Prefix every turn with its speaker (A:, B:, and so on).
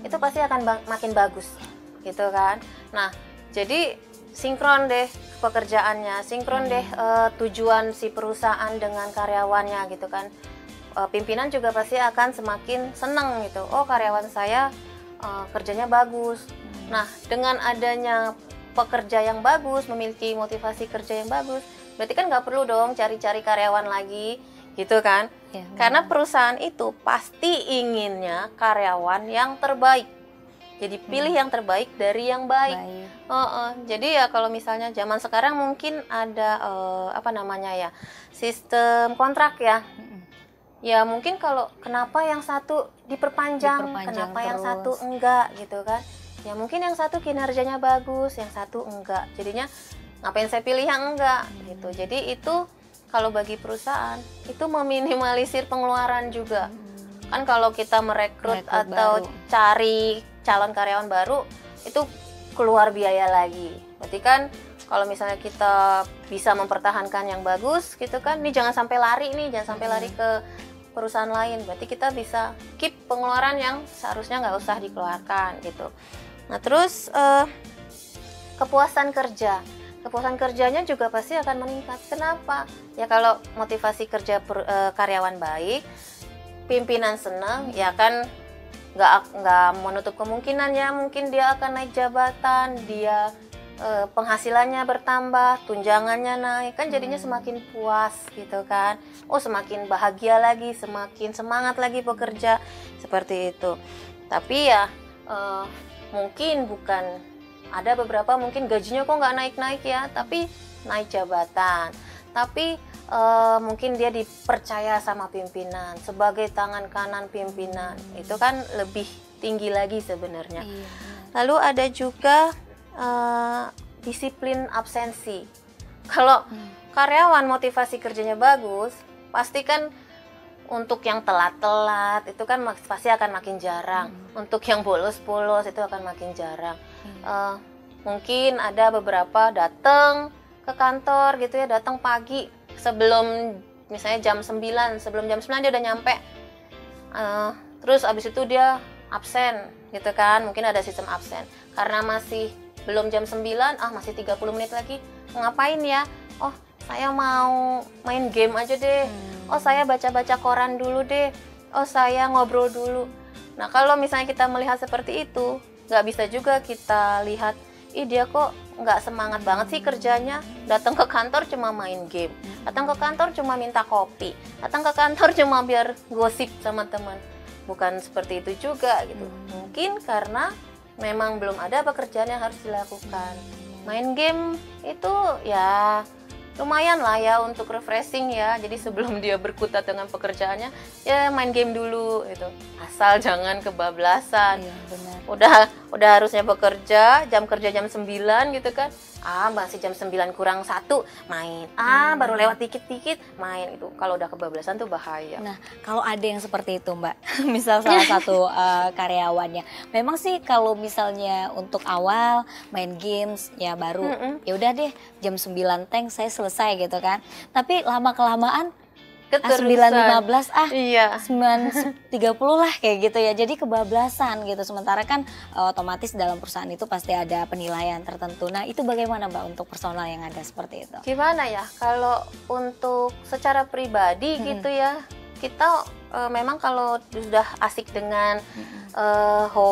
A: itu pasti akan makin bagus gitu kan. Nah, jadi sinkron deh pekerjaannya, sinkron deh tujuan si perusahaan dengan karyawannya gitu kan. Pimpinan juga pasti akan semakin senang gitu. Oh, karyawan saya kerjanya bagus. Nah, dengan adanya pekerja yang bagus, memiliki motivasi kerja yang bagus, berarti kan nggak perlu dong cari-cari karyawan lagi gitu kan.
B: Ya,
A: karena perusahaan itu pasti inginnya karyawan yang terbaik. Jadi pilih yang terbaik dari yang baik. Jadi ya kalau misalnya zaman sekarang mungkin ada sistem kontrak ya. Ya mungkin kalau kenapa yang satu diperpanjang kenapa terus yang satu enggak gitu kan. Ya mungkin yang satu kinerjanya bagus, yang satu enggak. Jadinya ngapain saya pilih yang enggak gitu. Jadi itu kalau bagi perusahaan itu meminimalisir pengeluaran juga. Kan kalau kita merekrut atau cari calon karyawan baru itu keluar biaya lagi. Berarti kan kalau misalnya kita bisa mempertahankan yang bagus gitu kan, ini jangan sampai lari ke perusahaan lain. Berarti kita bisa keep pengeluaran yang seharusnya nggak usah dikeluarkan gitu. Nah terus kepuasan kerjanya juga pasti akan meningkat. Kenapa? Ya kalau motivasi kerja karyawan baik, pimpinan senang, ya kan nggak menutup kemungkinan ya mungkin dia akan naik jabatan, dia penghasilannya bertambah, tunjangannya naik, kan jadinya semakin puas gitu kan. Oh semakin bahagia lagi, semakin semangat lagi bekerja seperti itu. Tapi ya mungkin ada beberapa mungkin gajinya kok nggak naik-naik ya, tapi naik jabatan. Tapi mungkin dia dipercaya sama pimpinan sebagai tangan kanan pimpinan, itu kan lebih tinggi lagi sebenarnya. Lalu ada juga disiplin absensi. Kalau karyawan motivasi kerjanya bagus, pasti kan untuk yang telat-telat itu kan pasti akan makin jarang. Untuk yang bolos-bolos itu akan makin jarang. Mungkin ada beberapa datang ke kantor gitu ya, datang pagi sebelum misalnya sebelum jam 9 dia udah nyampe. Terus abis itu dia absen gitu kan, mungkin ada sistem absen. Karena masih belum jam 9, masih 30 menit lagi, ngapain ya? Oh saya mau main game aja deh. Oh saya baca-baca koran dulu deh. Oh saya ngobrol dulu. Nah kalau misalnya kita melihat seperti itu, nggak bisa juga kita lihat, dia kok nggak semangat banget sih kerjanya, datang ke kantor cuma main game, datang ke kantor cuma minta kopi, datang ke kantor cuma biar gosip sama teman. Bukan seperti itu juga gitu. Mungkin karena memang belum ada pekerjaan yang harus dilakukan. Main game itu ya lumayan lah ya untuk refreshing ya. Jadi sebelum dia berkutat dengan pekerjaannya, ya main game dulu gitu. Asal jangan kebablasan.
B: Iya, benar.
A: Udah harusnya bekerja, jam kerja jam 9 gitu kan. Masih jam 9 kurang 1 main. Baru lewat dikit-dikit main itu. Kalau udah kebablasan tuh bahaya.
B: Nah, kalau ada yang seperti itu, Mbak. Misal salah satu karyawannya. Memang sih kalau misalnya untuk awal main games ya baru ya udah deh jam 9 saya selesai gitu kan. Tapi lama-kelamaan 9.15
A: iya.
B: 9.30 lah kayak gitu ya. Jadi kebablasan gitu. Sementara kan otomatis dalam perusahaan itu pasti ada penilaian tertentu. Nah itu bagaimana Mbak untuk personal yang ada seperti itu?
A: Gimana ya kalau untuk secara pribadi gitu ya, kita memang kalau sudah asik dengan hobi